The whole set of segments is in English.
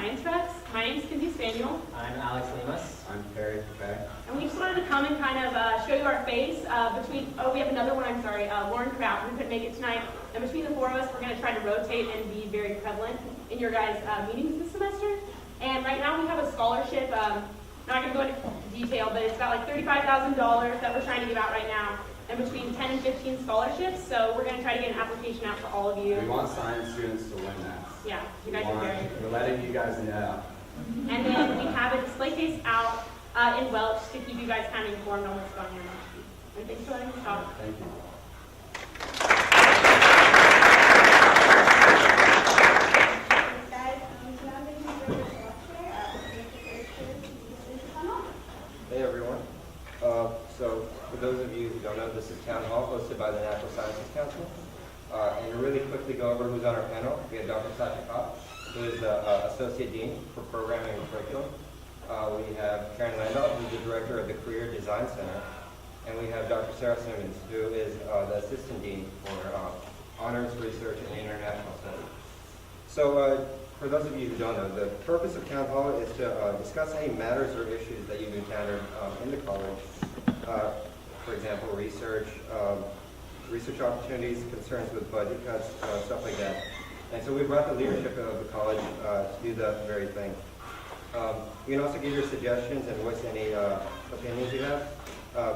science reps. My name is Kinsey Spaniel. I'm Alex Lemus. I'm Perry. And we just wanted to come and kind of show you our face we have another one, Lauren Kraut, who couldn't make it tonight. And between the four of us, we're going to try to rotate and be very prevalent in your guys' meetings this semester. And right now we have a scholarship, not going to go into detail, but it's about like $35,000 that we're trying to give out right now. And between 10 and 15 scholarships, so we're going to try to get an application out to all of you. We want science students to win that. Yeah, you guys are very. We're letting you guys know. And then we have a display case out in Welch to keep you guys kind of informed on what's going on. And thanks for letting us talk. Thank you. Hey everyone. So for those of you who don't know, this is Town Hall hosted by the Natural Sciences Council. And to really quickly go over who's on our panel, we have Dr. Satya Kopp, who is the Associate Dean for Programming and Curriculum. We have Karen Landau, who's the Director of the Career Design Center. And we have Dr. Sarah Simmons, who is the Assistant Dean for Honors Research and International Studies. So for those of you who don't know, the purpose of Town Hall is to discuss any matters or issues that you've encountered in the college. For example, research opportunities, concerns with budget cuts, stuff like that. And so we brought the leadership of the college to do that very thing. You can also give your suggestions and voice any opinions you have.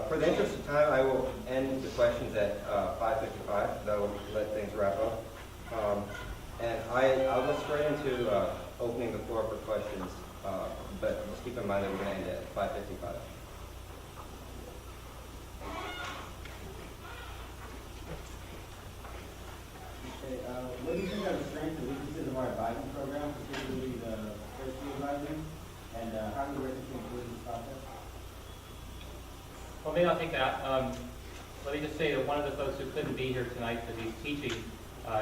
For the interest of time, I will end the questions at 5:55. That will let things wrap up. And I'll go straight into opening the floor for questions, but just keep in mind that we're going to end at 5:55. Okay, what do you think are the strengths and weaknesses of our advising program, particularly the first-year advising, and how do you recommend to improve this process? Well, maybe I'll take that. Let me just say that one of the folks who couldn't be here tonight because he's teaching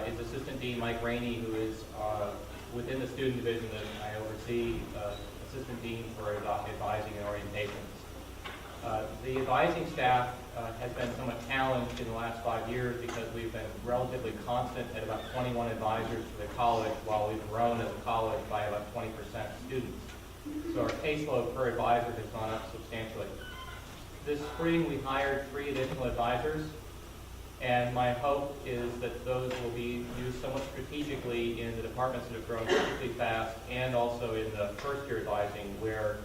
is Assistant Dean Mike Rainey, who is within the student division that I oversee, Assistant Dean for Advising and Orientations. The advising staff has been somewhat challenged in the last 5 years because we've been relatively constant at about 21 advisors for the college, while we've grown as a college by about 20% students. So our caseload per advisor has gone up substantially. This spring we hired 3 additional advisors, and my hope is that those will be used somewhat strategically in the departments that have grown particularly fast, and also in the first-year advising, where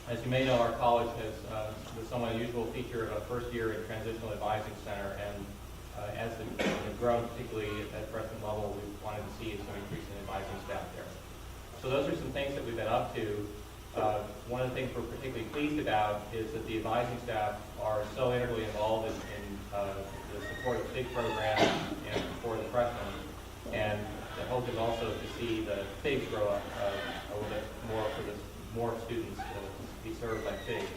as you may know, our college has the somewhat unusual feature of a first-year and transitional advising center, and as they've grown, particularly at freshman level, we wanted to see some increase in advising staff there. So those are some things that we've been up to. One of the things we're particularly pleased about is that the advising staff are so integrally involved in the support of the FIG program and for the freshmen, and the hope is also to see the FIGs grow up a little bit more for more students to be served by FIGs,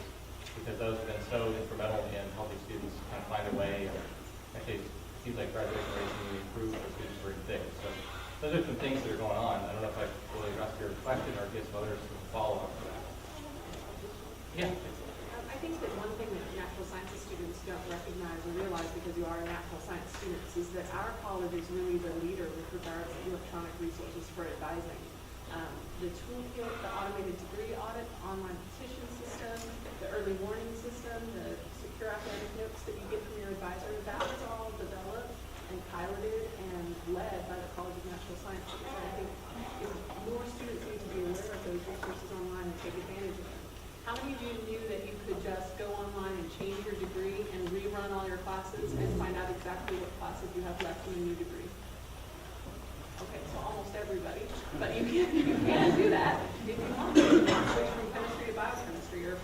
because those have been so instrumental in helping students kind of find a way. Actually, it seems like graduation rates really improved for students who are in FIGs. So those are some things that are going on. I don't know if I really addressed your question or if others can follow up to that. Yeah. I think that one thing that natural sciences students don't recognize or realize, because you are natural science students, is that our college is really the leader with regards to electronic resources for advising. The toolkit, the automated degree audit, online petition system, the early warning system, the secure academic notes that you get from your advisor, that was all developed and piloted and led by the College of Natural Sciences. And I think more students need to be aware of those resources online and take advantage of them. How many of you knew that you could just go online and change your degree and rerun all your classes and find out exactly what classes you have left in the new degree? Okay, so almost everybody. But you can do that if you want to. Switch from chemistry to biochemistry, or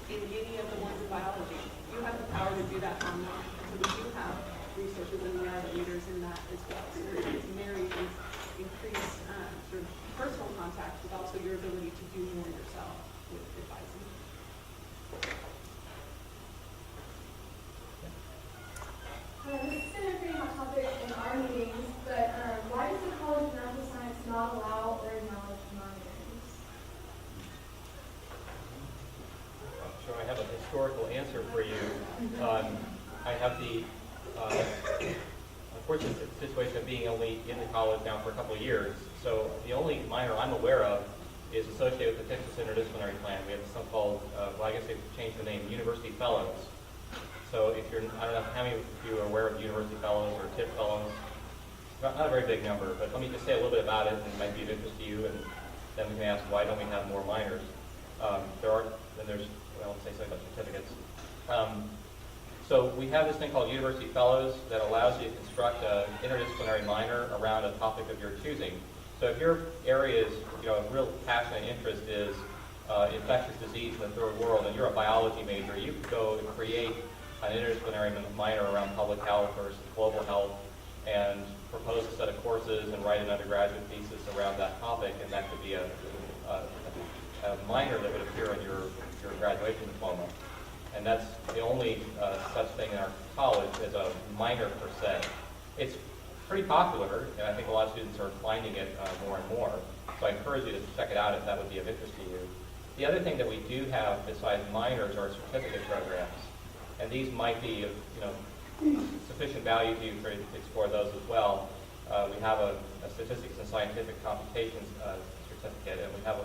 in any of the ones in biology. You have the power to do that online. So we do have resources, and we are the leaders in that as well. So we're going to marry these increased sort of personal contact with also your ability to do more yourself with advising. This has been a pretty hot topic in our meetings, but why does the College of Natural Science not allow or acknowledge monitors? So I have a historical answer for you. I have the course, it's a situation of being only in the college now for a couple of years. So the only minor I'm aware of is associated with the Texas Interdisciplinary Plan. We have something called, well, I guess they've changed the name, University Fellows. So if you're, I don't know how many of you are aware of University Fellows or TIP Fellows. Not a very big number, but let me just say a little bit about it, and it might be of interest to you, and then we can ask why don't we have more minors. There's, well, let's say something about certificates. So we have this thing called University Fellows that allows you to construct an interdisciplinary minor around a topic of your choosing. So if your area is, of real passion and interest is infectious disease in the third world, and you're a biology major, you could go and create an interdisciplinary minor around public health or global health and propose a set of courses and write an undergraduate thesis around that topic, and that could be a minor that would appear in your graduation diploma. And that's the only such thing in our college as a minor per se. It's pretty popular, and I think a lot of students are finding it more and more. So I encourage you to check it out if that would be of interest to you. The other thing that we do have besides minors are certificate programs. And these might be of sufficient value to you to explore those as well. We have a statistics and scientific computations certificate, and we have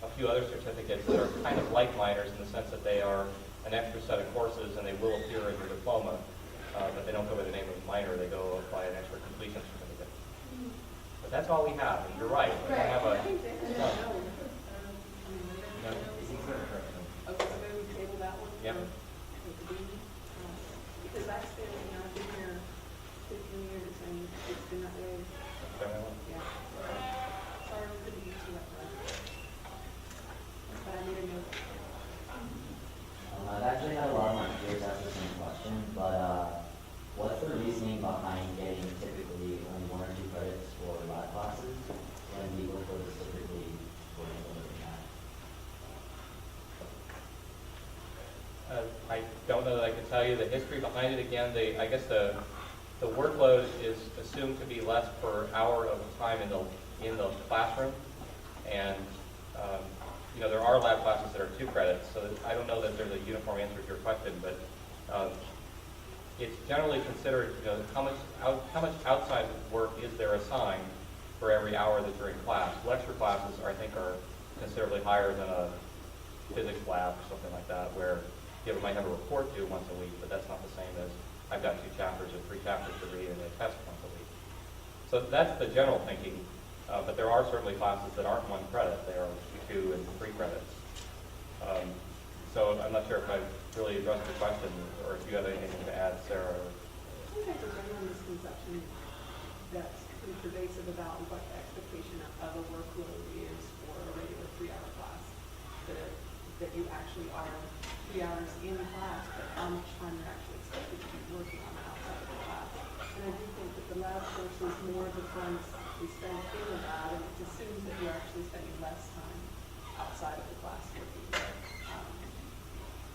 a few other certificates that are kind of like minors in the sense that they are an extra set of courses and they will appear in your diploma, but they don't go by the name of minor, they go by an extra completion certificate. But that's all we have, and you're right. We don't have a, Okay, so maybe we table that one. Yep. Because that's been, I've been here 15 years and it's been that way. Yeah. Sorry, we couldn't answer that question. But I need to know. I've actually had a lot of my peers ask the same question, but what's the reasoning behind getting typically only 1 or 2 credits for lab classes when people go specifically for looking at? I don't know that I can tell you the history behind it. Again, I guess the workload is assumed to be less per hour of time in the classroom, and there are lab classes that are 2 credits. So I don't know that there's a uniform answer to your question, but it's generally considered how much outside work is there assigned for every hour that you're in class. Lecture classes, I think, are considerably higher than a physics lab or something like that, where you might have a report due once a week, but that's not the same as I've got 2 chapters or 3 chapters to read and a test once a week. So that's the general thinking, but there are certainly classes that aren't 1 credit. They are 2 and 3 credits. So I'm not sure if I've really addressed the question, or if you have anything to add, Sarah. I think there's a general misconception that's pretty pervasive about what the expectation of a workload is for a regular 3-hour class. That you actually are 3 hours in class, but how much time you're actually expected to be working on outside of the class. And I do think that the lab course is more of the time we spend in the lab, and it assumes that you're actually spending less time outside of the class working.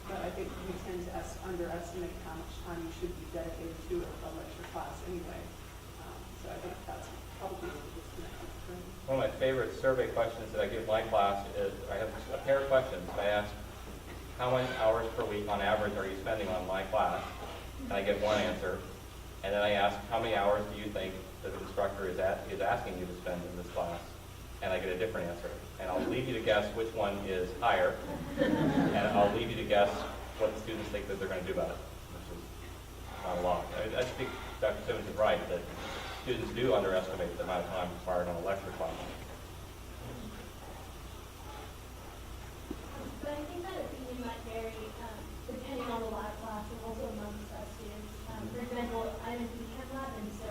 But I think we tend to underestimate how much time you should be dedicated to a lecture class anyway. So I think that's probably a disconnected thing. One of my favorite survey questions that I give my class is, I have a pair of questions. I ask, how many hours per week on average are you spending on my class? And I get one answer. And then I ask, how many hours do you think that the instructor is asking you to spend in this class? And I get a different answer. And I'll leave you to guess which one is higher. And I'll leave you to guess what the students think that they're going to do about it, which is not a lot. I think Dr. Simmons is right, that students do underestimate the amount of time required on a lecture class. But I think that opinion might vary depending on the lab class and also amongst students. For example, I'm in the chem lab, and so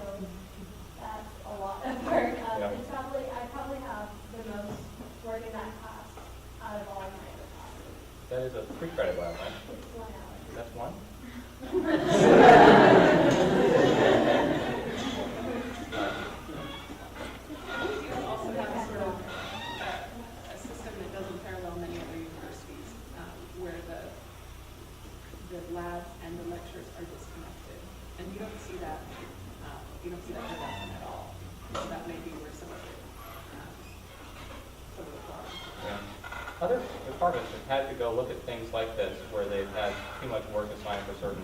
that's a lot of work. I probably have the most work in that class out of all of my other classes. That is a 3-credit lab, right? It's 1 hour. That's 1? You also have a sort of a system that doesn't parallel many other universities, where the lab and the lectures are disconnected, and you don't see that. You don't see that very often at all. So that may be where some of the problems. Yeah. Other departments have had to go look at things like this, where they've had too much work assigned for certain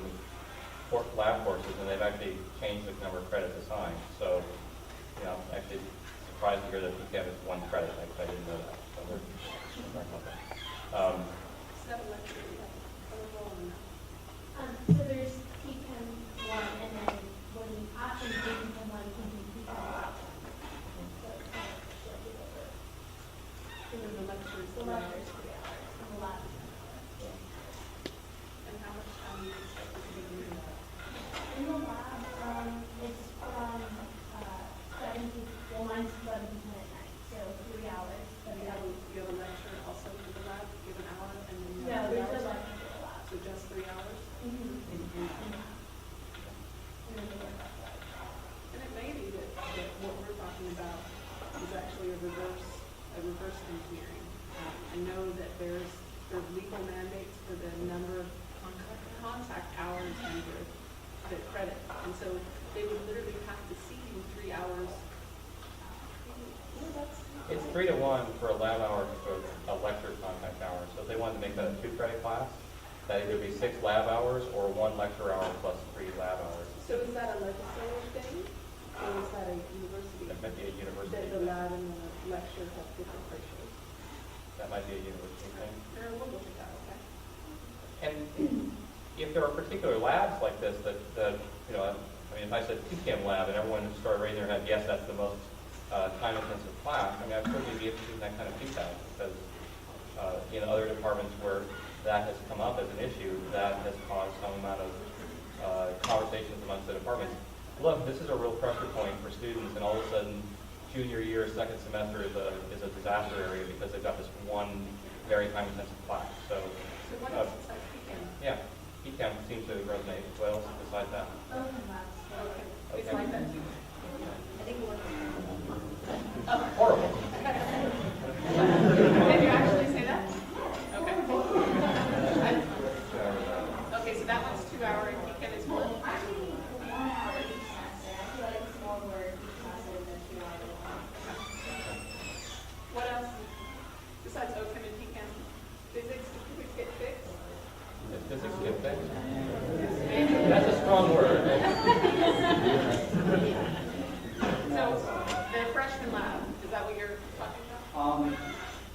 lab courses, and they've actually changed the number of credits assigned. So, actually surprised to hear that PCAM is 1 credit. I didn't know that. So we're sorry about that. Is that a lecture? So there's PChem 1, and then when you after PChem 1, you can do PChem lab. So it's kind of like it over. And then the lectures. The lecture is 3 hours, and the lab is 1 hour. And how much time do you expect to be doing that? In the lab, it's from 7 to, well, mine's 7 to 10 at night, so 3 hours. And you have a lecture also for the lab, you have an hour, and then you No, have 3 there's hours? no lecture for the lab. So just 3 hours? Mm-hmm. And it may be that what we're talking about is actually a reverse engineering. I know that there's legal mandates for the number of contact hours and the credit. And so they would literally have to see you 3 hours. It's 3 to 1 for a lab hour to a lecture contact hour. So if they wanted to make that a 2-credit class, that either be 6 lab hours or 1 lecture hour plus 3 lab hours. So is that a legislative thing? Or is that a university? That might be a university. The lab and the lecture have different ratios? That might be a university thing. We'll look at that, okay? And if there are particular labs like this that if I said PCAM lab and everyone started raising their hand, yes, that's the most time-intensive class, I'd certainly be interested in that kind of feedback because in other departments where that has come up as an issue, that has caused some amount of conversations amongst the departments. Look, this is a real pressure point for students, and all of a sudden, junior year, second semester is a disaster area because they've got this one very time-intensive class. So what else besides PCAM? yeah, PCAM seems to resonate. What else besides that? Open labs. Okay. Okay. It's like that too. Horrible. Did you actually say that? Okay. Okay, so that one's 2 hour and PCAM is 4? Actually, 1 hour each semester. I feel like it's more work each semester than 2 hours. What else? Besides OChem and PCAM? Physics, do physics get fixed? Is physics get fixed? That's a strong word. So, the freshman lab, is that what you're talking about?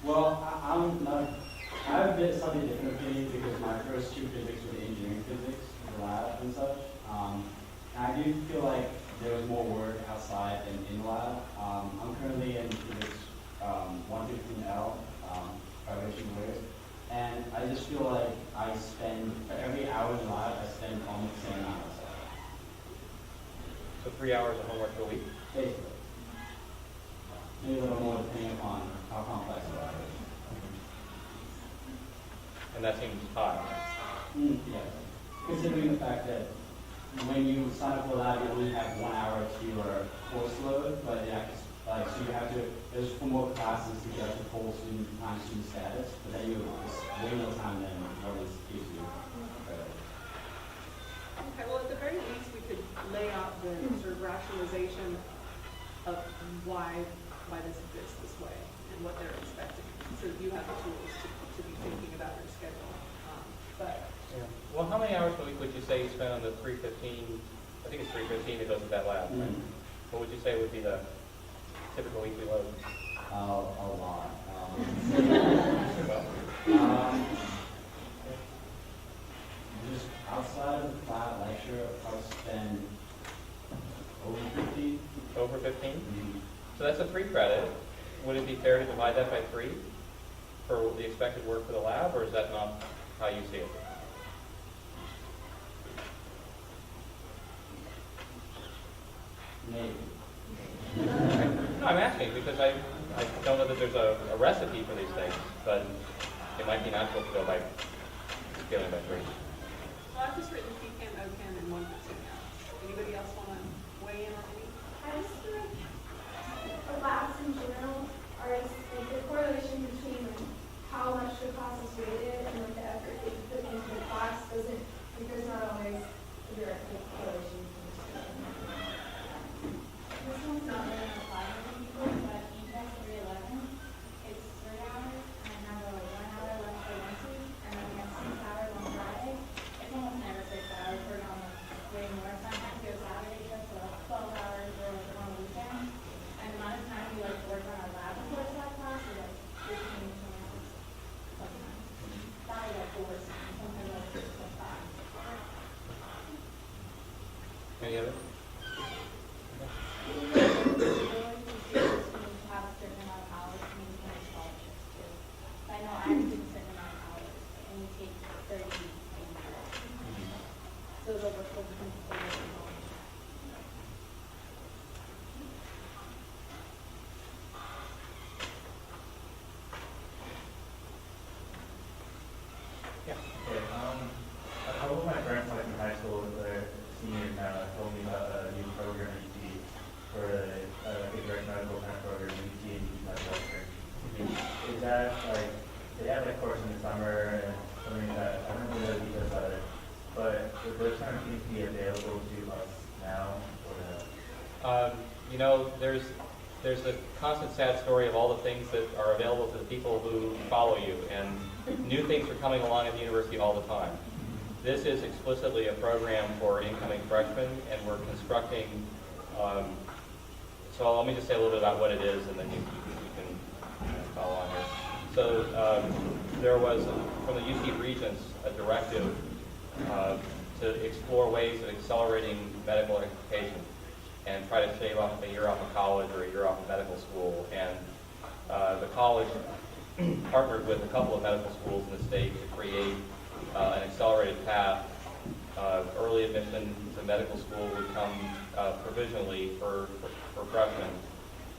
Well, I have a bit something different opinion because my first 2 physics were engineering physics, the lab and such. And I do feel like there was more work outside than in the lab. I'm currently in physics 115L, vibration waves. And I just feel like I spend, for every hour in the lab, I spend almost the same amount outside. So 3 hours of homework a week? Basically. Maybe a little more depending upon how complex the lab is. And that seems high. Yes. Considering the fact that when you sign up for lab, you only have 1 hour to your course load, but it actually, so you have to, there's 4 more classes to get up to full student status, but then you it's way more time than what is gives you. Okay, well, at the very least, we could lay out the sort of rationalization of why this exists this way and what they're expecting. So you have the tools to be thinking about your schedule. But Yeah. Well, how many hours a week would you say you spend on the 315? I think it's 315 that goes with that lab, right? What would you say would be the typical weekly load? A lot. Well, Just outside of that lecture, I'll spend over 50. over 15? So that's a 3 credit. Would it be fair to divide that by 3 for the expected work for the lab, or is that not how you see it? Maybe. No, I'm asking because I don't know that there's a recipe for these things, but it might be natural to go by scaling by 3. well, I've just written PCAM, OChem, and 1 for 2 now. Anybody else want to weigh in on any? I just feel like the labs in general are just, like the correlation between like how much the class is rated and like the effort they put into the class doesn't, like there's not always a direct correlation. This one's not really applied to people, but ETEC 311, it's 3 hours, and I have a 1 hour lecture once a week, and then we have 6 hours on Friday. It's almost never 6 hours, we're almost Students have a certain amount of hours to maintain scholarships too. I know I have to do a certain amount of hours, and we take 30 a year. So those are full time. Yeah. Okay, a couple of my friends like in high school, they're seniors now, told me about a new program at UT for a direct medical kind of program, UT and UT Western. Is that like, they have like course in the summer and something that, I don't know the details about it, but would those kind of things be available to us now or no? You know, there's a constant sad story of all the things that are available to the people who follow you, and new things are coming along at the university all the time. This is explicitly a program for incoming freshmen, and we're constructing, so let me just say a little bit about what it is, and then you can follow on here. So there was, from the UC Regents, a directive to explore ways of accelerating medical education and try to shave off a year off of college or a year off of medical school. And the college partnered with a couple of medical schools in the state to create an accelerated path. Early admission to medical school would come provisionally for freshmen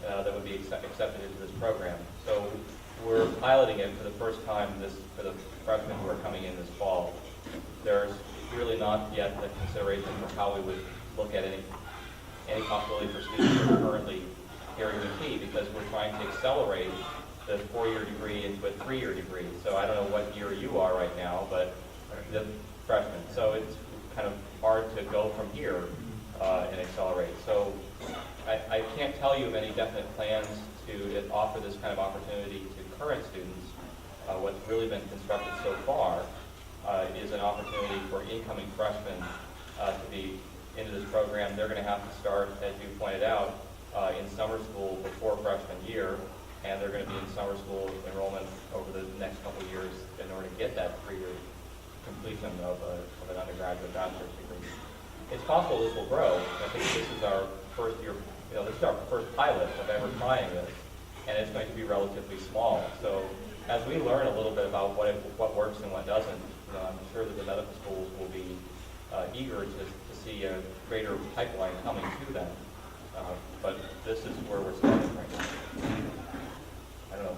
that would be accepted into this program. So we're piloting it for the first time for the freshmen who are coming in this fall. There's really not yet the consideration for how we would look at any possibility for students who are currently here at UT, because we're trying to accelerate the 4-year degree into a 3-year degree. So I don't know what year you are right now, but the freshman. So it's kind of hard to go from here and accelerate. So I can't tell you of any definite plans to offer this kind of opportunity to current students. What's really been constructed so far is an opportunity for incoming freshmen to be into this program. They're going to have to start, as you pointed out, in summer school before freshman year, and they're going to be in summer school enrollment over the next couple of years in order to get that 3-year completion of an undergraduate bachelor's degree. It's possible this will grow. I think this is our first year, this is our first pilot of ever trying this, and it's going to be relatively small. So as we learn a little bit about what works and what doesn't, I'm sure that the medical schools will be eager to see a greater pipeline coming to them. But this is where we're starting right now. I don't know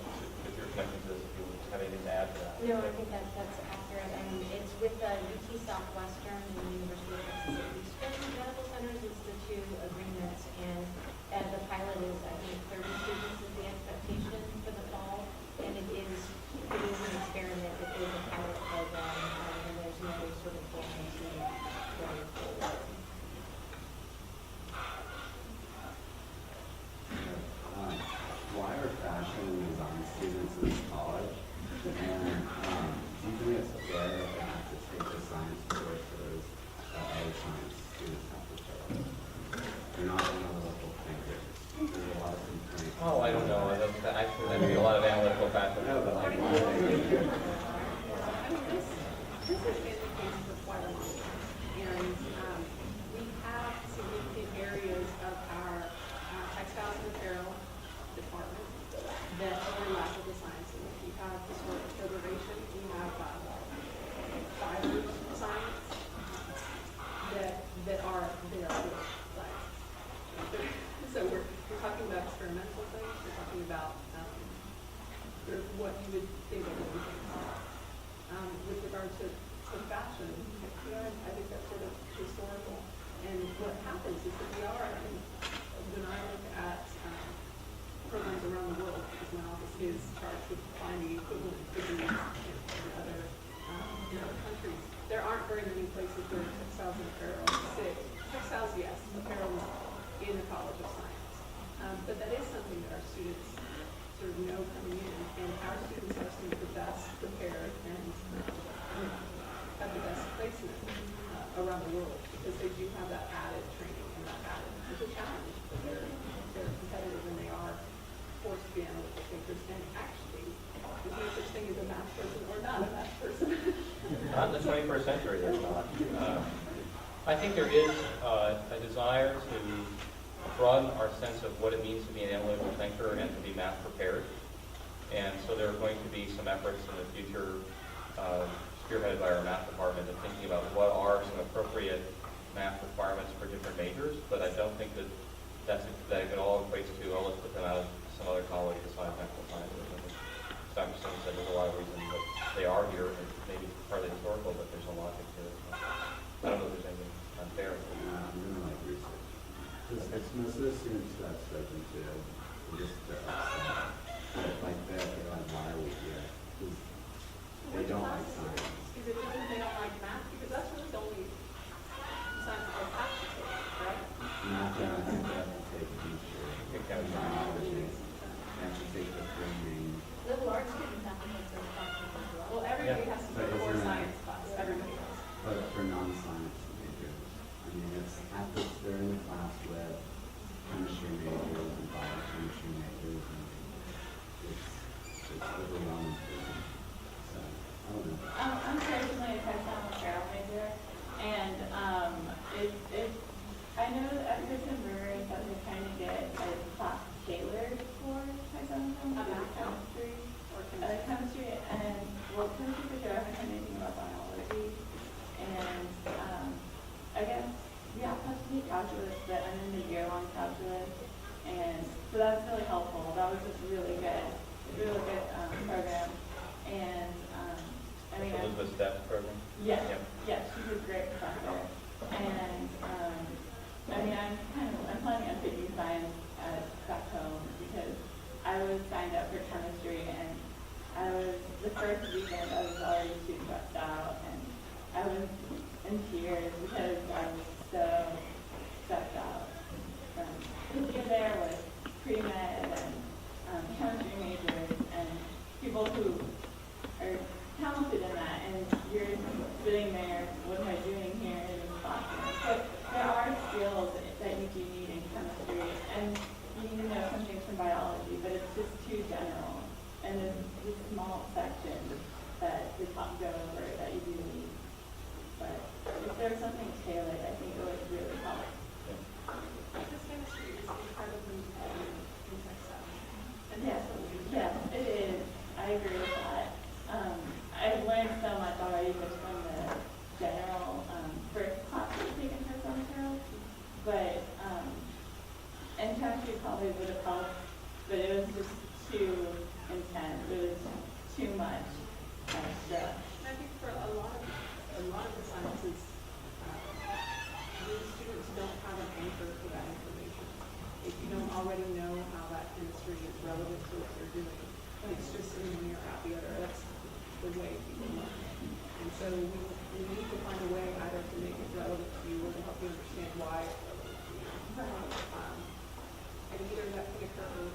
if you're connecting to this, if you have anything to add to that. No, I think that's accurate. And it's with the UT Southwestern and the University of Texas at East Coast Medical Centers. It's the two agreements, and the pilot is, I think, 30 students is the expectation for the fall. And it is an experiment. It is a pilot program, and there's no sort of guarantee going forward. Why are fashion and design students in this college? And do you think it's fair that they have to take the science courses that other science students have to take? They're not analytical thinkers. There's a lot of complaints. Oh, I don't know. Actually, there'd be a lot of analytical factors. No, but like, I mean, this has been the case for quite a while. And we have significant areas of our textiles and apparel department that overlap with the sciences. We have historical preservation, we have fiber science that are science. So we're talking about experimental things, we're talking about sort of what you would think of as with regard to fashion, I think that's sort of historical. And what happens is that we are, when I look at programs around the world, because my office is charged with finding equivalent degrees in other countries, there aren't very many places where textiles and apparel sit. Textiles, yes, apparel is in the College of Science. But that is something that our students sort of know coming in, and our students are some of the best prepared and have the best placement around the world, because they do have that added training and that added, it's a challenge, but they're competitive and they are forced to be analytical thinkers. And actually, there's no such thing as a math person or not a math person. Not in the 21st century, there's not. I think there is a desire to broaden our sense of what it means to be an analytical thinker and to be math prepared. And so there are going to be some efforts in the future spearheaded by our math department of thinking about what are some appropriate math requirements for different majors, but I don't think that that it all equates to, oh, let's put them out of some other college besides natural sciences. I think Dr. Stone said there's a lot of reasons that they are here, and maybe partly historical, but there's a logic to it. I don't know if there's anything unfair. I'm doing like research. Because most of the students that I've spoken to, they're upset. But like they're like, why are we here? Because they don't like science. Is it because they don't like math? Because that's really the only science they have to take, right? Math and I think they have to take history, technology, they have to take the three main. Liberal arts students have to take those classes as well. Well, everybody Yeah. has to But take core isn't it- science class, everybody does. But for non-science majors, I mean, it's at the, they're in the class with chemistry majors and biochemistry majors, and it's overwhelming for them. So, I don't know. I'm personally a textile and apparel major, and I know that Kreturn Brewery that they're trying to get a class tailored for textile and apparel, chemistry, chemistry, and well, chemistry for sure. I haven't heard anything about biology, and I guess we have to take calculus, but I'm in the year-long calculus, and so that's really helpful. That was just really good program, and I mean, Elizabeth Stepp's program? yes, Yep. yes, she's a great professor, and I mean, I'm planning on taking science back home because I was signed up for chemistry, and the first weekend I was already too stressed out, and I was in tears because I was so stressed out. Because there was pre-med and chemistry majors and people who are talented in that, and you're sitting there, what am I doing here in this classroom? So there are skills that you do need in chemistry, and you need to know some things from biology, but it's just too general. And there's this small section that the top go over that you do need. But if there's something tailored, I think it would really help. This chemistry is incredibly in textile. And Yes, yes, it is. I agree with that. I've learned so much already just from the general first classes taken for some materials, but and chemistry probably would have helped, but it was just too intense. It was too much extra. I think for a lot of the sciences, these students don't have an anchor for that information. If you don't already know how that chemistry is relevant to what they're doing, it's just in one ear out the other. That's the way people learn. And so we need to find a way either to make it relevant to you or to help you understand why. And either that can occur,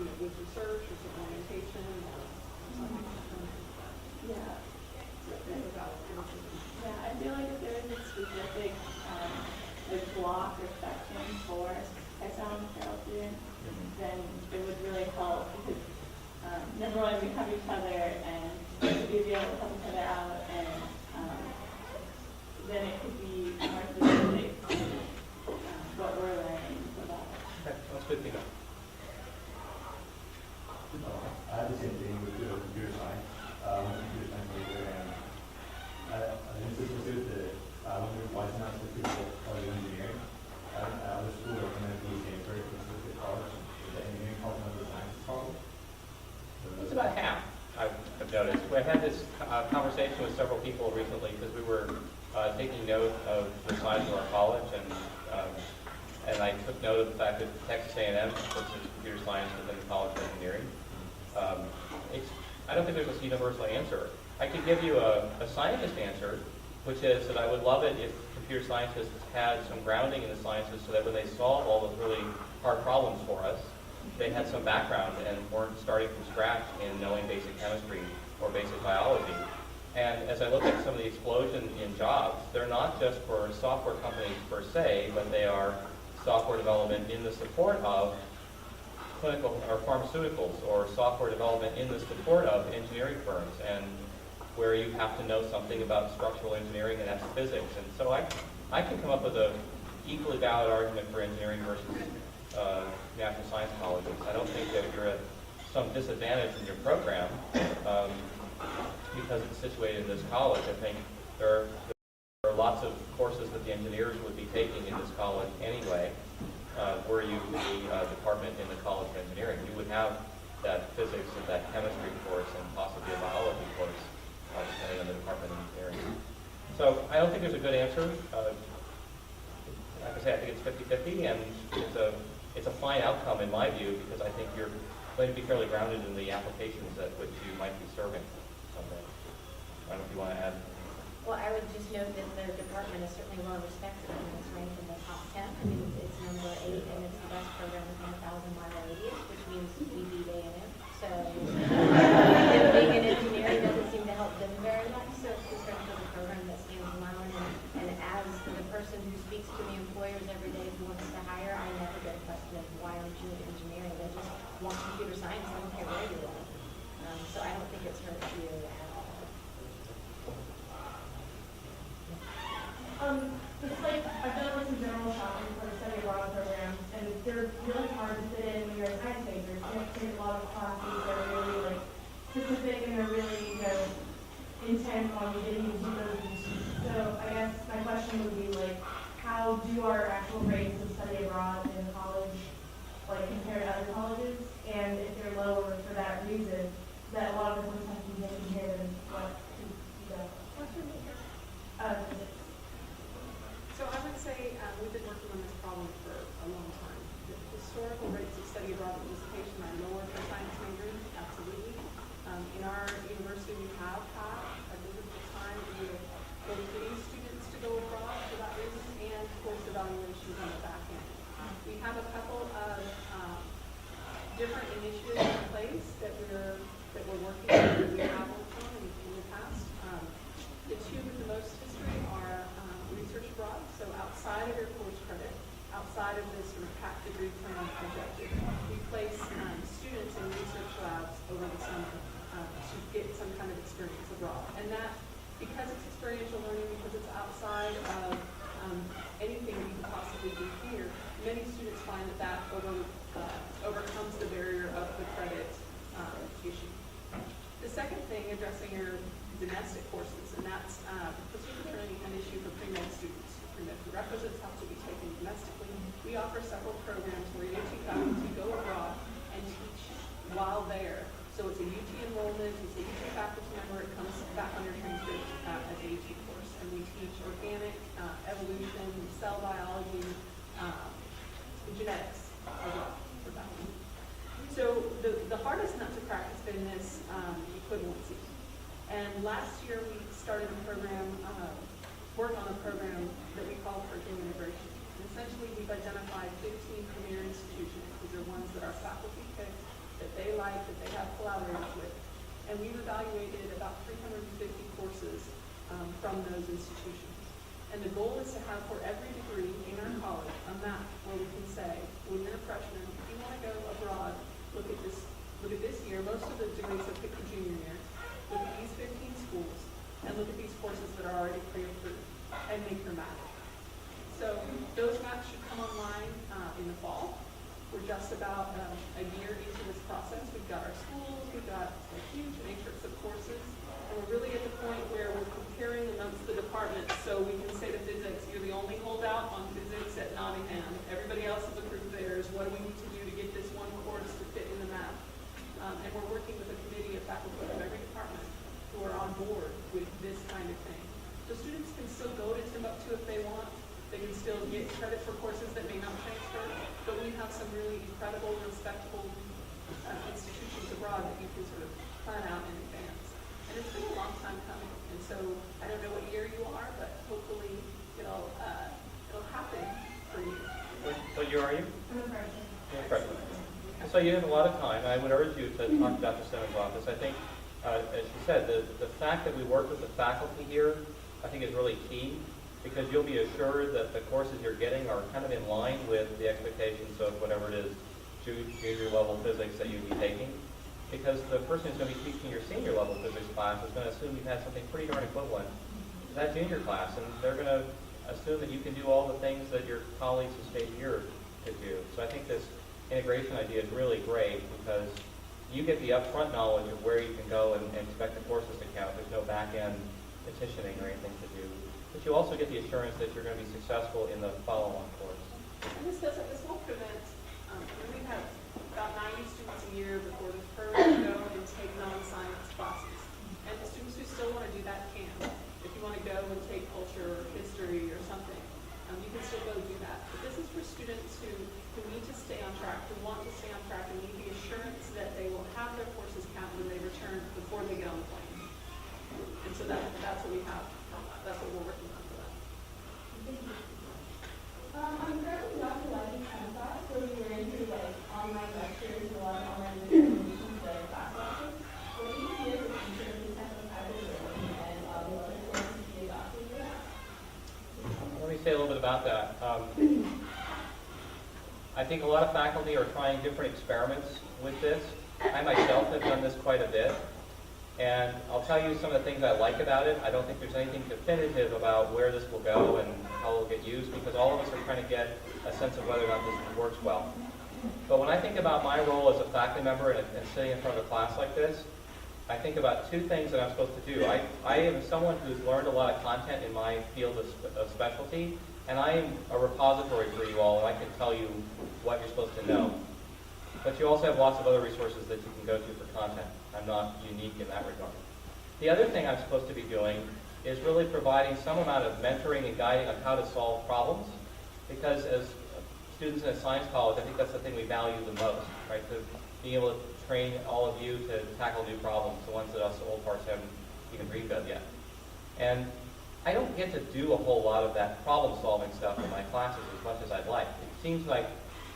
with research or some orientation or something. Yeah. Without criticism. Yeah, I feel like if there was a specific like block or section for textile and apparel students, then it would really help because number one, we have each other and we'd be able to help each other out, and then it could be more specific to what we're learning about. Okay, that's good to know. I had the same thing with computer science. I'm a computer science major, and I insisted with the wondered why it's not specific for engineering. At other school, or can it be Stanford, specific college, the engineering college, not the science college? It's about half, I've noticed. We had this conversation with several people recently because we were taking note of the size of our college, and I took note of the fact that Texas A&M puts its computer science within the College of Engineering. I don't think there's a universal answer. I could give you a scientist answer, which is that I would love it if computer scientists had some grounding in the sciences so that when they solve all the really hard problems for us, they had some background and weren't starting from scratch in knowing basic chemistry or basic biology. And as I look at some of the explosion in jobs, they're not just for software companies per se, but they are software development in the support of clinical or pharmaceuticals, or software development in the support of engineering firms, and where you have to know something about structural engineering and astrophysics. And so I can come up with a equally valid argument for engineering versus natural science colleges. I don't think that you're at some disadvantage in your program because it's situated in this college. I think there are lots of courses that the engineers would be taking in this college anyway, were you the department in the College of Engineering. You would have that physics and that chemistry course and possibly a biology course, depending on the Department of Engineering. So I don't think there's a good answer. Like I say, I think it's 50-50, and it's a fine outcome in my view, because I think you're going to be fairly grounded in the applications that which you might be serving someday. I don't know if you want to add. Well, I would just note that the department is certainly well respected. I mean, it's ranked in the top 10. I mean, it's number 8, and it's the best program within a 1,000-mile radius, which means we beat A&M. So being an engineering doesn't seem to help them very much. So it's just a program that stands alone. And as the person who speaks to the employers every day who wants to hire, I never get a question of why aren't you in engineering? They just want computer science. I don't care where you are. So I don't think it's hurt you at all. It's like, I've done like some general shopping for the study abroad programs, and they're really hard to fit in when you're a science major. You have to take a lot of classes that are really like specific and they're really, intent on getting you to do those duties. So I guess my question would be like, how do our actual rates of study abroad in college, like compare to other colleges? And if they're lower for that reason, that a lot of the courses have to be taken here than what, physics. So I would say we've been working on this problem for a long time. The historical rates of study abroad participation are lower for science majors, absolutely. In our university, we have had a limited time with both getting students to go abroad for that reason and course evaluations on the back end. We have a couple of different initiatives in place that we're working on, that we have worked on in the past. The two with the most history are research abroad, so outside of your course credit, outside of this sort of PAC degree plan objective, we place students in research labs over the summer to get some kind of experience abroad. And that, because it's experiential learning, because it's outside of anything we could possibly do here, many students find that overcomes the barrier of the credit issue. The second thing, addressing your domestic courses, and that's particularly an issue for pre-med students. Pre-med prerequisites have to be taken domestically. We offer several programs where UT faculty go abroad and teach while there. So it's a UT enrollment, it's a UT faculty member, it comes back on your transcript as a UT course. And we teach organic, evolution, cell biology, genetics abroad for faculty. So the hardest nut to crack has been this equivalency. And last year we started a program, work on a program that we call curriculum integration. And essentially we've identified 15 premier institutions. These are ones that our faculty pick, that they like, that they have collaborators with. And we've evaluated about 350 courses from those institutions. And the goal is to have for every degree in our college a map where we can say, when you're a freshman, if you want to go abroad, look at this year. Most of the degrees are picked for junior year. Look at these 15 schools and look at these courses that are already pre-approved and make your map. So those maps should come online in the fall. We're just about a year into this process. We've got our schools, we've got a huge matrix of courses, and we're really at the point where we're comparing amongst the departments. So we can say to physics, you're the only holdout on physics at Nottingham. Everybody else has approved theirs. What do we need to do to get this one course to fit in the map? And we're working with a committee of faculty from every department who are on board with this kind of thing. So students can still go to Timbuktu if they want. They can still get credit for courses that may not transfer, but we have some really incredible, respectable institutions abroad that you can sort of plan out in advance. And it's been a long time coming, and so I don't know what year you are, but hopefully it'll happen for you. What year are you? I'm a freshman. You're a freshman. So you have a lot of time. I would urge you to talk to Dr. Stone's office. I think, as you said, the fact that we work with the faculty here, I think is really key, because you'll be assured that the courses you're getting are kind of in line with the expectations of whatever it is, junior level physics that you'd be taking. Because the person who's going to be teaching your senior level physics class is going to assume you've had something pretty darn equivalent to that junior class, and they're going to assume that you can do all the things that your colleagues who stayed here could do. So I think this integration idea is really great because you get the upfront knowledge of where you can go and expect the courses to count. There's no back-end petitioning or anything to do. But you also get the assurance that you're going to be successful in the follow-on course. And this won't prevent, we have about 90 students a year before the first go and take non-science classes. And the students who still want to do that can. If you want to go and take culture or history or something, you can still go do that. But this is for students who need to stay on track, who want to stay on track, and need the assurance that they will have their courses counted when they return before they get on the plane. And so that's what we have. That's what we're working on for that. I'm currently not liking class where we were into like online lectures and a lot of online presentations that are class lectures. What do you see as a future of this type of hybrid learning and what other courses be adopted for that? Let me say a little bit about that. I think a lot of faculty are trying different experiments with this. I myself have done this quite a bit. And I'll tell you some of the things I like about it. I don't think there's anything definitive about where this will go and how it will get used because all of us are trying to get a sense of whether or not this works well. But when I think about my role as a faculty member and sitting in front of a class like this, I think about two things that I'm supposed to do. I am someone who's learned a lot of content in my field of specialty, and I am a repository for you all, and I can tell you what you're supposed to know. But you also have lots of other resources that you can go to for content. I'm not unique in that regard. The other thing I'm supposed to be doing is really providing some amount of mentoring and guiding on how to solve problems, because as students in a science college, I think that's the thing we value the most, right? To being able to train all of you to tackle new problems, the ones that us old parts haven't even dreamed of yet. And I don't get to do a whole lot of that problem-solving stuff in my classes as much as I'd like. It seems like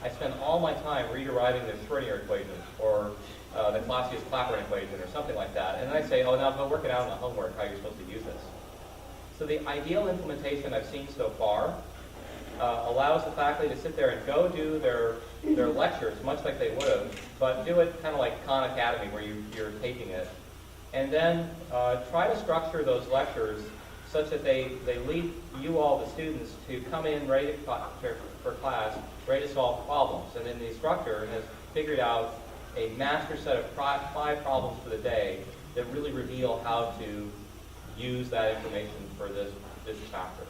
I spend all my time re-deriving the Schrödinger equation or the Clausius-Clapeyron equation or something like that. And then I say, oh, now go work it out in the homework how you're supposed to use this. So the ideal implementation I've seen so far allows the faculty to sit there and go do their lectures, much like they would have, but do it kind of like Khan Academy where you're taping it. And then try to structure those lectures such that they lead you all, the students, to come in ready for class, ready to solve problems. And then the instructor has figured out a master set of 5 problems for the day that really reveal how to use that information for this chapter.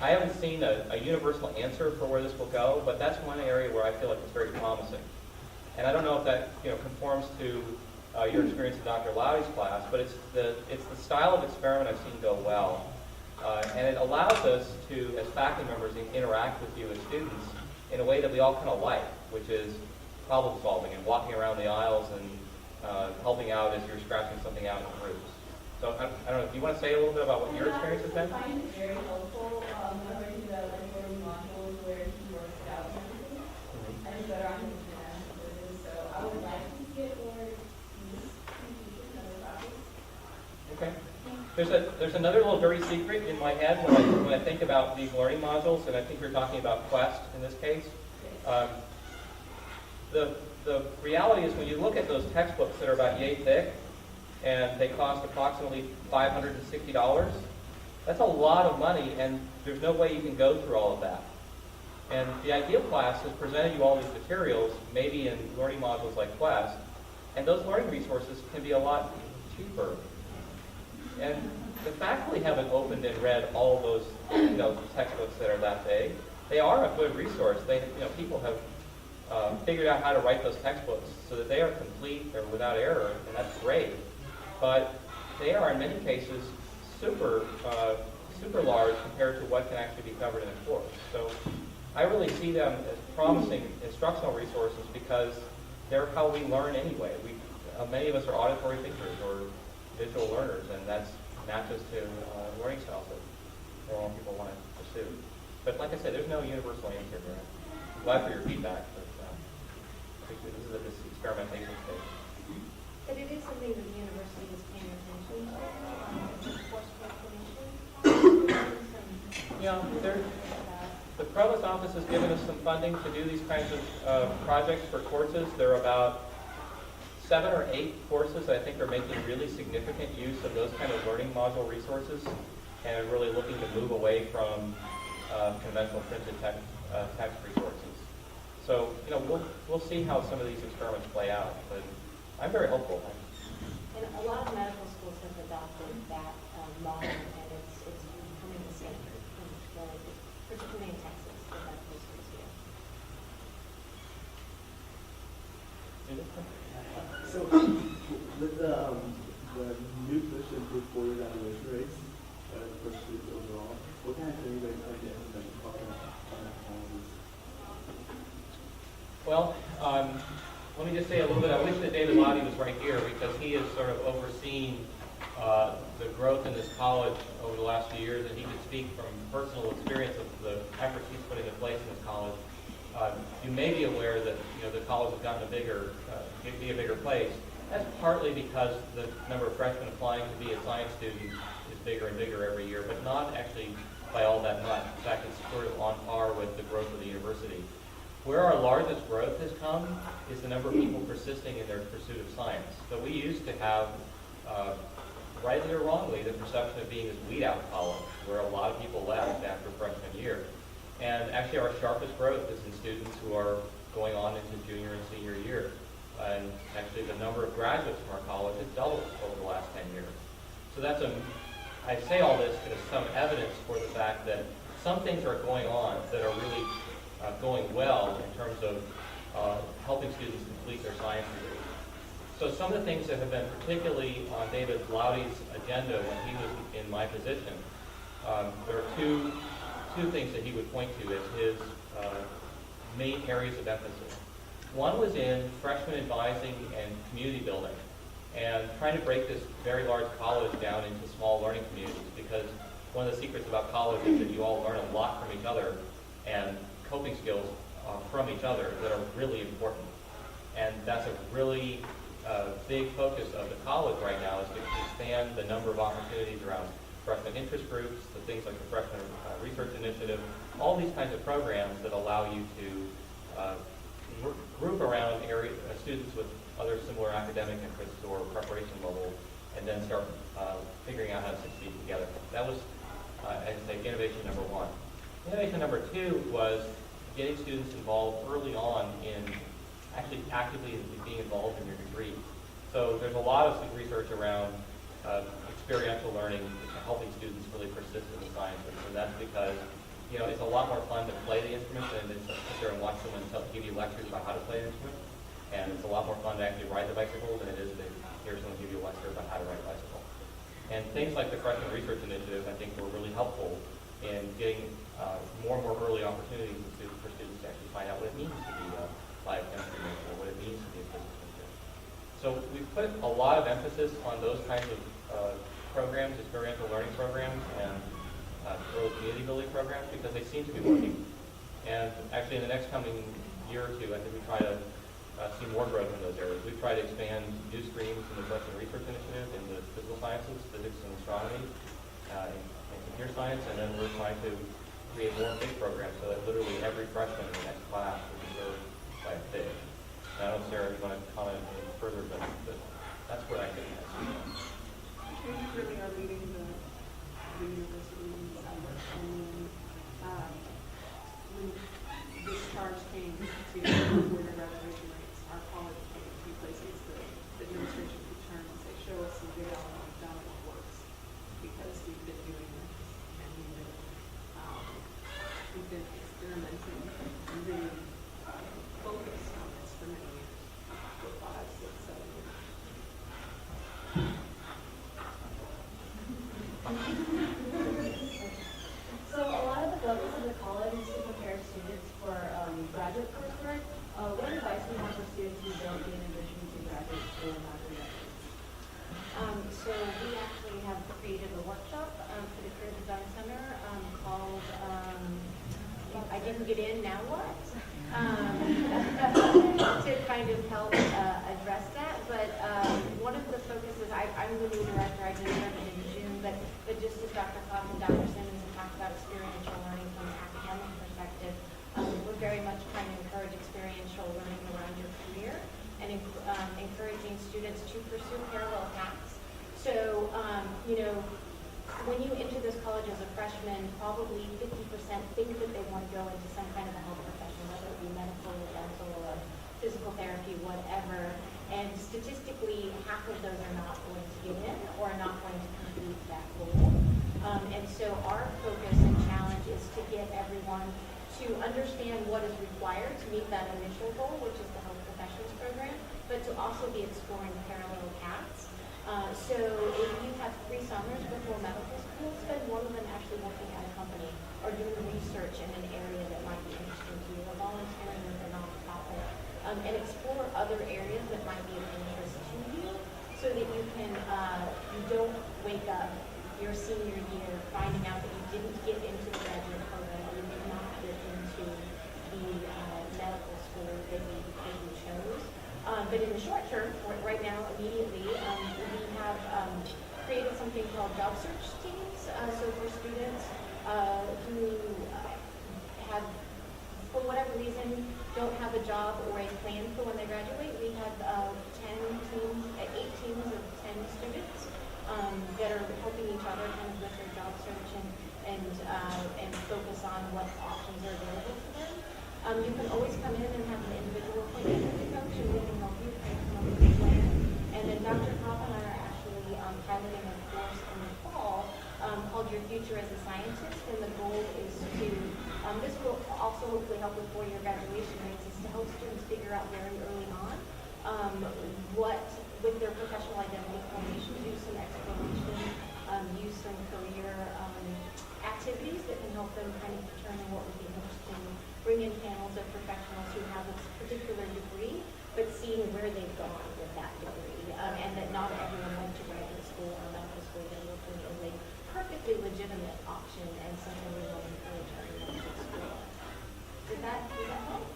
I haven't seen a universal answer for where this will go, but that's one area where I feel like it's very promising. And I don't know if that conforms to your experience in Dr. Laudy's class, but it's the style of experiment I've seen go well. And it allows us to, as faculty members, interact with you as students in a way that we all kind of like, which is problem solving and walking around the aisles and helping out as you're scratching something out in groups. So I don't know, do you want to say a little bit about what your experience has been? I find it very helpful whenever you do that like learning modules where he works it out and everything. I think better on his international business, so I would like to get more use in other classes. Okay. There's another little dirty secret in my head when I think about these learning modules, and I think you're talking about Quest in this case. The reality is when you look at those textbooks that are about yay thick, and they cost approximately $560, that's a lot of money, and there's no way you can go through all of that. And the Ideal class has presented you all these materials, maybe in learning modules like Quest, and those learning resources can be a lot cheaper. And the faculty haven't opened and read all those textbooks that are that big. They are a good resource. People have figured out how to write those textbooks so that they are complete or without error, and that's great. But they are, in many cases, super large compared to what can actually be covered in a course. So I really see them as promising instructional resources because they're how we learn anyway. Many of us are auditory thinkers or visual learners, and that's matches to learning styles that more people want to pursue. But like I said, there's no universal answer here. I'm glad for your feedback, but I think this is this experimentation stage. But it is something that the university is paying attention to, course definition. Yeah, the provost office has given us some funding to do these kinds of projects for courses. There are about 7 or 8 courses that I think are making really significant use of those kind of learning module resources and really looking to move away from conventional printed text resources. So, we'll see how some of these experiments play out, but I'm very hopeful. And a lot of medical schools have adopted that model, and it's becoming the standard, particularly in Texas, the medical schools do. So, with the new push to improve 4-year graduation rates for students overall, what kind of things are you guys talking about on that policies? Well, let me just say a little bit. I wish that David Lottie was right here because he has sort of overseen the growth in this college over the last few years, and he could speak from personal experience of the efforts he's putting in place in this college. You may be aware that the college has gotten be a bigger place. That's partly because the number of freshmen applying to be a science student is bigger and bigger every year, but not actually by all that much. In fact, it's sort of on par with the growth of the university. Where our largest growth has come is the number of people persisting in their pursuit of science. So we used to have, rightly or wrongly, the perception of being this weed-out college, where a lot of people left after freshman year. And actually our sharpest growth is in students who are going on into junior and senior year. And actually the number of graduates from our college has doubled over the last 10 years. So I say all this as some evidence for the fact that some things are going on that are really going well in terms of helping students complete their science degree. So some of the things that have been particularly on David Loudie's agenda when he was in my position, there are two things that he would point to as his main areas of emphasis. One was in freshman advising and community building, and trying to break this very large college down into small learning communities, because one of the secrets about college is that you all learn a lot from each other and coping skills from each other that are really important. And that's a really big focus of the college right now, is to expand the number of opportunities around freshman interest groups, the things like the freshman research initiative, all these kinds of programs that allow you to group around students with other similar academic interests or preparation level, and then start figuring out how to succeed together. That was, I'd say, innovation number one. Innovation number two was getting students involved early on in actually actively being involved in your degree. So there's a lot of research around experiential learning, helping students really persist in the sciences, and that's because it's a lot more fun to play the instrument than to sit there and watch someone give you lectures about how to play an instrument. And it's a lot more fun to actually ride the bicycle than it is to hear someone give you a lecture about how to ride a bicycle. And things like the Freshman Research Initiative, I think, were really helpful in getting more and more early opportunities for students to actually find out what it means to be a biochemistry major, what it means to be a physics major. So we put a lot of emphasis on those kinds of programs, experiential learning programs, and early community building programs, because they seem to be working. And actually in the next coming year or two, I think we try to see more growth in those areas. We try to expand new streams in the Freshman Research Initiative into physical sciences, physics and astronomy, and computer science, and then we're trying to create more big programs so that literally every freshman in the next class will be served by a FIG. I don't know, Sarah, if you want to comment any further, but that's where I think that's going. We really are leading the university effort. And when this charge came to four-year graduation rates, our college was one of the few places that the administration could turn and say, show us some data on what we've done and what works, because we've been doing this and we've been experimenting and really focused on this for many years, for 5, 6, 7 years. So a lot of the focus of the college is to prepare students for graduate coursework. What advice do you have for students who don't get an admission to graduate school after that? So we actually have created a workshop for the Career Design Center called I Didn't Get In, Now What? To kind of help address that. But one of the focuses, I'm the new director, I just started in June, but just as Dr. Cobb and Dr. Simmons have talked about experiential learning from an academic perspective, we're very much trying to encourage experiential learning around your career and encouraging students to pursue parallel paths. So, when you enter this college as a freshman, probably 50% think that they want to go into some kind of a health profession, whether it be medical, dental, or physical therapy, whatever. And statistically, half of those are not going to get in or are not going to complete that goal. And so our focus and challenge is to get everyone to understand what is required to meet that initial goal, which is the health professions program, but to also be exploring parallel paths. So if you have 3 summers before medical school, spend one of them actually working at a company or doing research in an area that might be interesting to you, or volunteering with a nonprofit, and explore other areas that might be of interest to you, so that you can you don't wake up your senior year finding out that you didn't get into the graduate program or you did not get into the medical school that you chose. But in the short term, right now, immediately, we have created something called job search teams. So for students who have, for whatever reason, don't have a job or a plan for when they graduate, we have 8 teams of 10 students that are helping each other kind of with their job search and focus on what options are available to them. You can always come in and have an individual appointment with the coach, and we can help you kind of come up with a plan. And then Dr. Kopp and I are actually piloting a course in the fall called Your Future as a Scientist, and the goal is to, this will also hopefully help with 4-year graduation rates, is to help students figure out very early on what, with their professional identity formation, do some exploration, use some career activities that can help them kind of determine what would be interesting, bring in panels of professionals who have a particular degree, but seeing where they've gone with that degree, and that not everyone went to graduate school or medical school. They're looking as a perfectly legitimate option and something we will encourage everyone to explore. Does that help?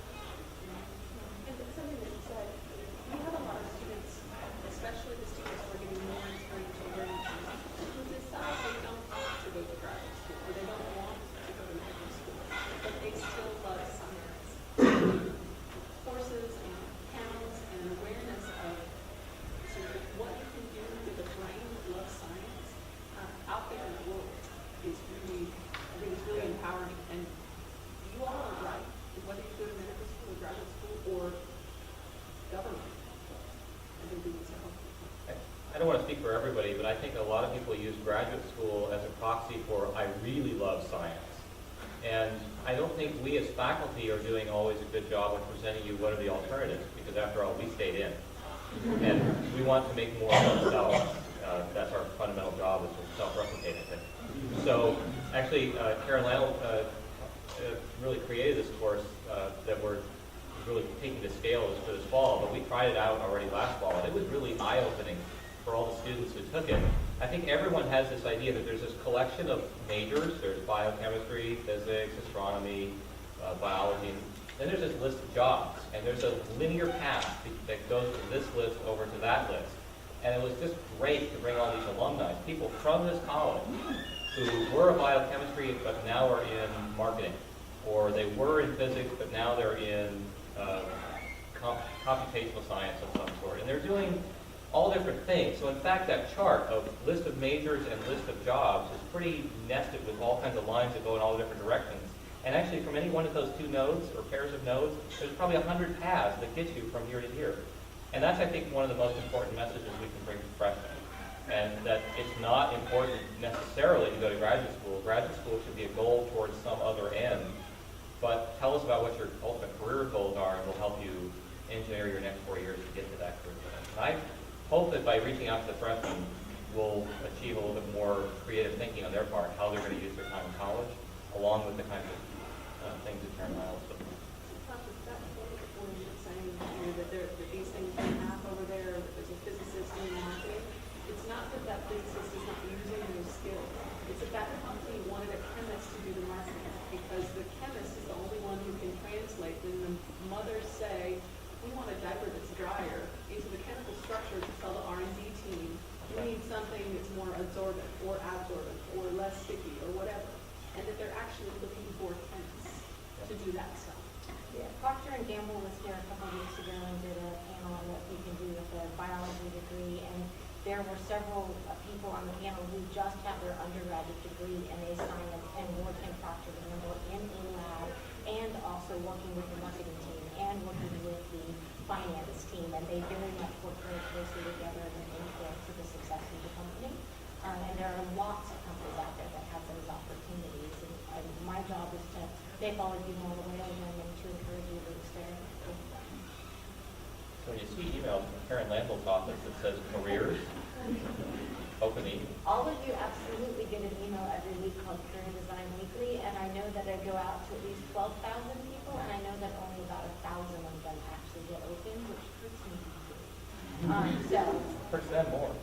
And something that you said, we have a lot of students, especially the students who are getting more into children, who decide they don't want to go to graduate school or they don't want to go to medical school, but they still love science. Courses and panels and awareness of sort of what you can do with a brain that loves science out there in the world is really, I think it's really empowering. And you all are right, whether you go to medical school or graduate school or government. I think we need to help. I don't want to speak for everybody, but I think a lot of people use graduate school as a proxy for I really love science. And I don't think we as faculty are doing always a good job of presenting you what are the alternatives, because after all, we stayed in. And we want to make more of ourselves. That's our fundamental job, is to self-replicate, I think. So actually, Karen Lannell really created this course that we're really taking to scale for this fall, but we tried it out already last fall, and it was really eye-opening for all the students who took it. I think everyone has this idea that there's this collection of majors. There's biochemistry, physics, astronomy, biology, and then there's this list of jobs, and there's a linear path that goes from this list over to that list. And it was just great to bring all these alumni, people from this college, who were in biochemistry but now are in marketing, or they were in physics but now they're in computational science of some sort, and they're doing all different things. So in fact, that chart of list of majors and list of jobs is pretty nested with all kinds of lines that go in all different directions. And actually, from any one of those 2 nodes or pairs of nodes, there's probably 100 paths that get you from here to here. And that's, I think, one of the most important messages we can bring to freshmen. And that it's not important necessarily to go to graduate school. Graduate school should be a goal towards some other end. But tell us about what your ultimate career goals are, and we'll help you engineer your next 4 years to get to that career. And I hope that by reaching out to the freshmen, we'll achieve a little bit more creative thinking on their part, how they're going to use their time in college, along with the kinds of things that Karen Lannell was looking at. Saying that these things we have over there, there's a physicist in marketing. It's not that that physicist is not using those skills. It's that that company wanted a chemist to do the marketing, because the chemist is the only one who can translate. When the mothers say, we want a diaper that's drier, into the chemical structure to tell the R&D team, we need something that's more absorbent or absorbent or less sticky or whatever. And that they're actually looking for chemists to do that stuff. Yeah, Procter & Gamble was here a couple of weeks ago and did a panel on what you can do with a biology degree, and there were several people on the panel who just have their undergraduate degree, and they signed up and work in Procter & Gamble in a lab, and also working with the marketing team and working with the finance team, and they very much work very closely together and influence the success of the company. And there are lots of companies out there that have those opportunities, and my job is to take all of you all the way over and to encourage you to experiment with them. So when you see emails from Karen Landell's office that says careers, open the email. All of you absolutely get an email every week called Career Design Weekly, and I know that I go out to at least 12,000 people, and I know that only about 1,000 of them actually get open, which hurts me deeply. Hurts them more.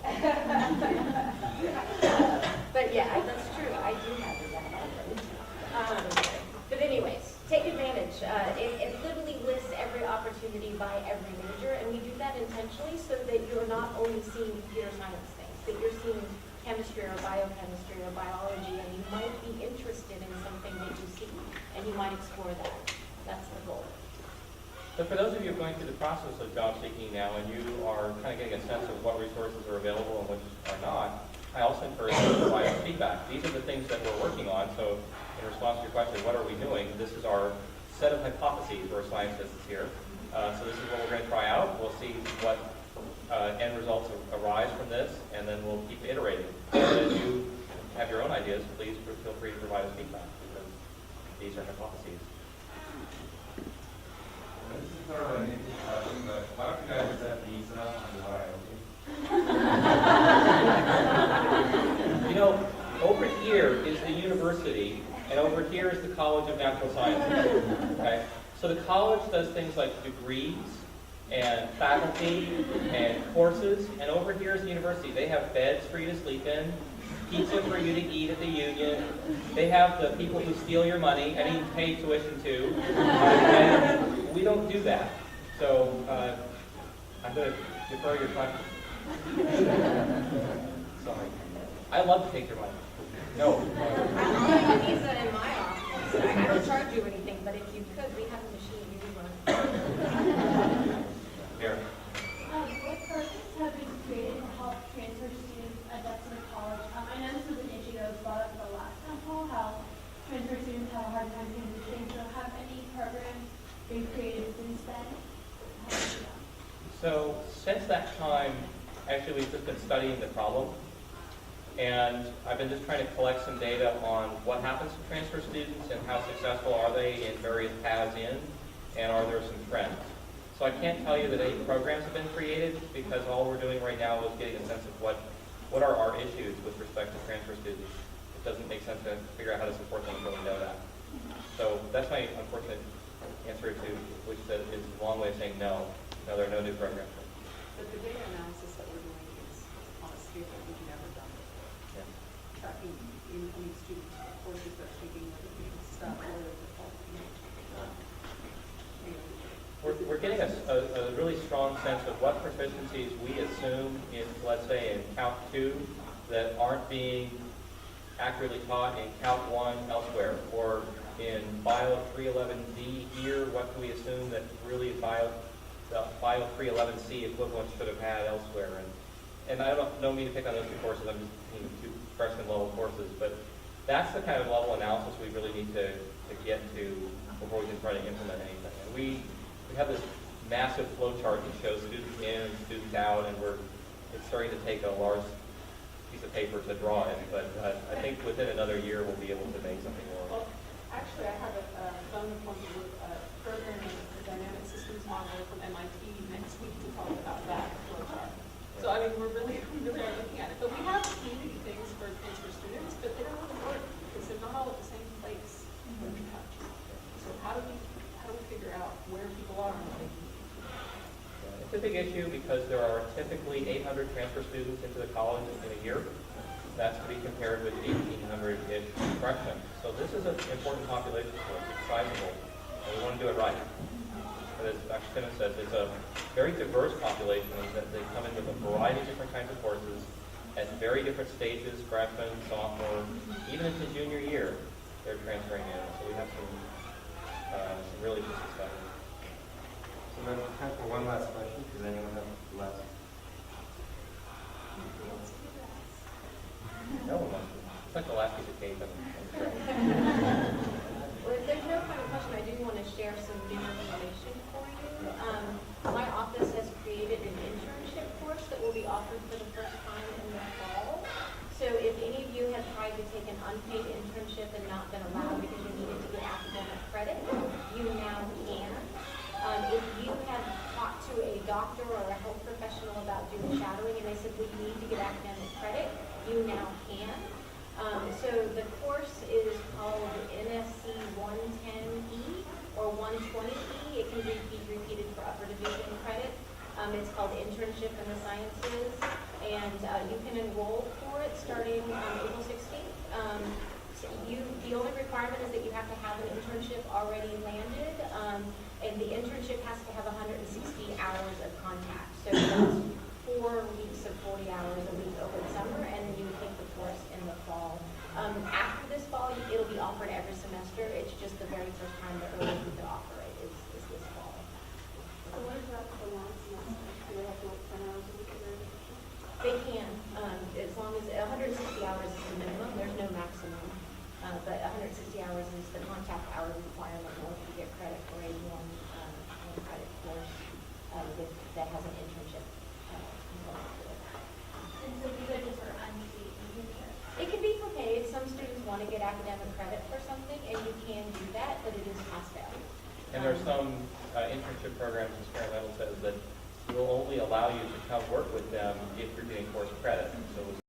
But yeah, that's true. I do have that. But anyways, take advantage. It literally lists every opportunity by every major, and we do that intentionally so that you're not only seeing computer science things, that you're seeing chemistry or biochemistry or biology, and you might be interested in something that you see, and you might explore that. That's the goal. So for those of you going through the process of job seeking now, and you are kind of getting a sense of what resources are available and which are not, I also encourage you to provide us feedback. These are the things that we're working on. So in response to your question, what are we doing? This is our set of hypotheses for scientists here. So this is what we're going to try out. We'll see what end results arise from this, and then we'll keep iterating. And as you have your own ideas, please feel free to provide us feedback, because these are hypotheses. This is sort of an interesting question, but why don't you guys just have pizza on the You know, over here is the university, and over here is the College of Natural Sciences. Okay? So the college does things like degrees and faculty and courses, and over here is the university. They have beds for you to sleep in, pizza for you to eat at the union. They have the people who steal your money and you pay tuition to. And we don't do that. So I'm going to defer your question. Sorry. I love to take your money. No. I'm doing a visa in my office. I don't charge you anything, but if you could, we have a machine you run. Here. What programs have been created to help transfer students adapt to college? I know this was an issue that was brought up at the last town hall, how transfer students have a hard time transitioning. So have any programs been created since then? So since that time, actually we've just been studying the problem. And I've been just trying to collect some data on what happens to transfer students and how successful are they in various paths in, and are there some trends. So I can't tell you that any programs have been created, because all we're doing right now is getting a sense of what are our issues with respect to transfer students. It doesn't make sense to figure out how to support them until we know that. So that's my unfortunate answer to which is a long way of saying no. No, there are no new programs. But the data analysis that we're doing is on a scale that we've never done before. Yeah. Tracking incoming students, courses they're taking, stuff, or the default. We're getting a really strong sense of what proficiencies we assume in, let's say, in Count 2 that aren't being accurately taught in Count 1 elsewhere, or in Bio 311D here, what do we assume that really Bio 311C equivalent should have had elsewhere. And I don't mean to pick on those two courses, I'm just thinking two freshman level courses, but that's the kind of level analysis we really need to get to before we can try to implement anything. And we have this massive flow chart that shows students in and students out, and it's starting to take a large piece of paper to draw it, but I think within another year we'll be able to make something more. Well, actually, I have a phone appointment with a programming the dynamic systems modeler from MIT next week to talk about that flow chart. So I mean, we really are looking at it. But we have community things for transfer students, but they don't really work because they're not all at the same place where we touch. So how do we figure out where people are? It's a big issue because there are typically 800 transfer students into the college in a year. That's to be compared with 1,800-ish freshmen. So this is an important population for us. It's sizable, and we want to do it right. But as Dr. Simmons says, it's a very diverse population in that they come in with a variety of different kinds of courses at very different stages, freshman, sophomore, even into junior year, they're transferring in. So we have some really interesting stuff. So then time for one last question. Does anyone have last? No one wants to. It's like the last piece of cake on the train. Well, if there's no final question, I do want to share some new information for you. My office has created an internship course that will be offered for the first time in the fall. So if any of you have tried to take an unpaid internship and not been allowed because you needed to get academic credit, you now can. If you have talked to a doctor or a health professional about doing shadowing and they said, we need to get academic credit, you now can. So the course is called NSC 110E or 120E. It can be repeated for upper division credit. It's called Internship in the Sciences, and you can enroll for it starting April 16th. The only requirement is that you have to have an internship already landed, and the internship has to have 160 hours of contact. So that's 4 weeks of 40 hours a week over the summer, and then you would take the course in the fall. After this fall, it'll be offered every semester. It's just the very first time the early we could offer it is this fall. So what is that for long semester? Do they have to work 10 hours a week? They can, as long as 160 hours is the minimum. There's no maximum. But 160 hours is the contact hour requirement in order to get credit for a one credit course that has an internship component to it. And so these are just for unpaid internships. It can be for paid. Some students want to get academic credit for something, and you can do that, but it is cost value. And there are some internship programs, as Karen Level says, that will only allow you to come work with them if you're getting course credit. So